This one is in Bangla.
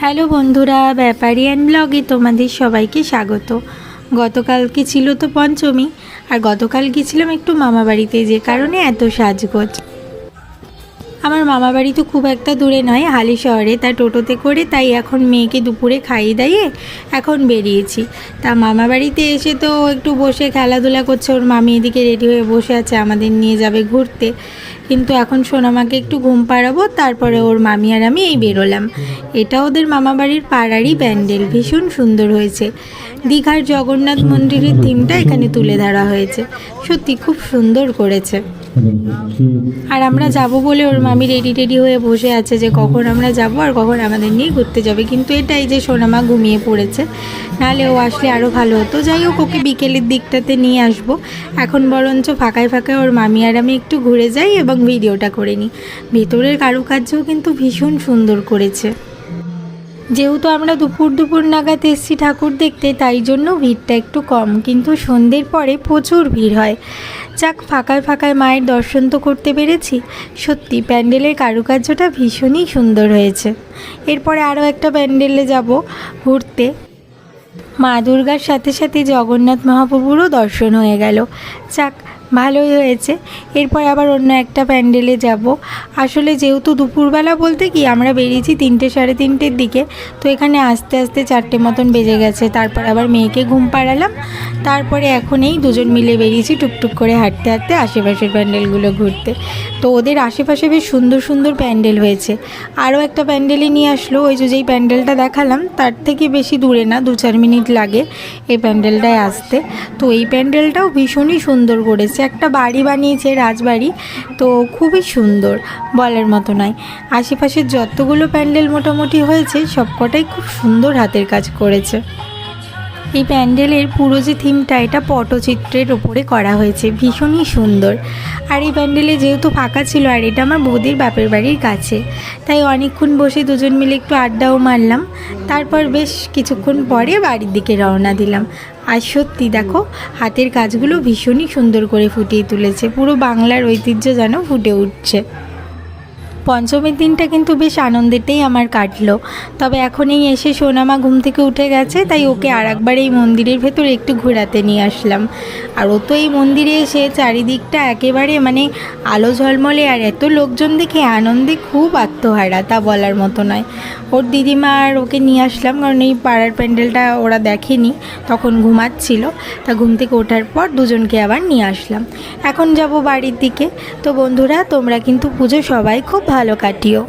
হ্যালো বন্ধুরা, ব্যাপারিয়ান ব্লগে তোমাদের সবাইকে স্বাগত। গতকালকে ছিল তো পঞ্চমী, আর গতকাল গেছিলাম একটু মামা বাড়িতে, যে কারণে এত সাজগোজ। আমার মামা বাড়ি তো খুব একটা দূরে নয়, হালি শহরে, তা টোটোতে করে, তাই এখন মেয়েকে দুপুরে খাইয়ে দাইয়ে এখন বেরিয়েছি। তা মামা বাড়িতে এসে তো একটু বসে খেলাধুলা করছে, ওর মামি এদিকে রেডি হয়ে বসে আছে, আমাদের নিয়ে যাবে ঘুরতে। কিন্তু এখন সোনামাকে একটু ঘুম পাড়াবো, তারপরে ওর মামি আর আমি এই বেরোলাম। এটা ওদের মামা বাড়ির পাড়ারই প্যান্ডেল, ভীষণ সুন্দর হয়েছে। দীঘার জগন্নাথ মন্দিরের থিমটা এখানে তুলে ধরা হয়েছে, সত্যি খুব সুন্দর করেছে। আর আমরা যাব বলে ওর মামি রেডি হয়ে বসে আছে যে কখন আমরা যাব আর কখন আমাদের নিয়ে ঘুরতে যাবে। কিন্তু এটাই যে সোনামা ঘুমিয়ে পড়েছে, নাহলে ও আসলে আরও ভালো হতো। যাই হোক, ওকে বিকেলের দিকটাতে নিয়ে আসবো। এখন বরঞ্চ ফাঁকায় ফাঁকায় ওর মামি আর আমি একটু ঘুরে যাই এবং ভিডিওটা করে নিই। ভেতরের কারুকার্যও কিন্তু ভীষণ সুন্দর করেছে। যেহেতু আমরা দুপুর নাগাদ এসেছি ঠাকুর দেখতে, তাই জন্য ভিড়টা একটু কম, কিন্তু সন্ধ্যের পরে প্রচুর ভিড় হয়। যাক, ফাঁকায় ফাঁকায় মায়ের দর্শন তো করতে পেরেছি। সত্যি প্যান্ডেলের কারুকার্যটা ভীষণই সুন্দর হয়েছে। এরপরে আরও একটা প্যান্ডেলে যাব ঘুরতে। মা দুর্গার সাথে সাথে জগন্নাথ মহাপ্রভুরও দর্শন হয়ে গেল। যাক, ভালোই হয়েছে। এরপর আবার অন্য একটা প্যান্ডেলে যাব। আসলে যেহেতু দুপুরবেলা বলতে কি, আমরা বেরিয়েছি 3টে সাড়ে 3টের দিকে, তো এখানে আস্তে আস্তে 4টে মতন বেজে গেছে। তারপর আবার মেয়েকে ঘুম পাড়ালাম, তারপরে এখন এই দুজন মিলে বেরিয়েছি টুকটুক করে হাঁটতে হাঁটতে আশেপাশের প্যান্ডেলগুলো ঘুরতে। তো ওদের আশেপাশে বেশ সুন্দর সুন্দর প্যান্ডেল হয়েছে। আরও একটা প্যান্ডেলে নিয়ে আসলো, ওই যেই প্যান্ডেলটা দেখালাম তার থেকে বেশি দূরে না, 2-4 মিনিট লাগে এই প্যান্ডেলটায় আসতে। তো এই প্যান্ডেলটাও ভীষণই সুন্দর করেছে, একটা বাড়ি বানিয়েছে, রাজবাড়ি, তো খুবই সুন্দর, বলার মতো নয়। আশেপাশের যতগুলো প্যান্ডেল মোটামুটি হয়েছে সবকটাই খুব সুন্দর হাতের কাজ করেছে। এই প্যান্ডেলের পুরো যে থিমটা, এটা পটচিত্রের ওপরে করা হয়েছে, ভীষণই সুন্দর। আর এই প্যান্ডেলে যেহেতু ফাঁকা ছিল, আর এটা আমার বৌদির বাপের বাড়ির কাছে, তাই অনেকক্ষণ বসে দুজন মিলে একটু আড্ডাও মারলাম। তারপর বেশ কিছুক্ষণ পরে বাড়ির দিকে রওনা দিলাম। আর সত্যি দেখো, হাতের কাজগুলো ভীষণই সুন্দর করে ফুটিয়ে তুলেছে, পুরো বাংলার ঐতিহ্য যেন ফুটে উঠছে। পঞ্চমীর দিনটা কিন্তু বেশ আনন্দেতেই আমার কাটলো। তবে এখনই এসে সোনামা ঘুম থেকে উঠে গেছে, তাই ওকে আর একবার এই মন্দিরের ভেতর একটু ঘোরাতে নিয়ে আসলাম। আর ও তো এই মন্দিরে এসে চারিদিকটা একেবারে আলো ঝলমলে, আর এত লোকজন দেখে আনন্দে খুব আত্মহারা, তা বলার মতো নয়। ওর দিদিমা আর ওকে নিয়ে আসলাম, কারণ এই পাড়ার প্যান্ডেলটা ওরা দেখেনি, তখন ঘুমাচ্ছিল। তা ঘুম থেকে ওঠার পর দুজনকে আবার নিয়ে আসলাম। এখন যাব বাড়ির দিকে। তো বন্ধুরা, তোমরা কিন্তু পুজো সবাই খুব ভালো কাটিও।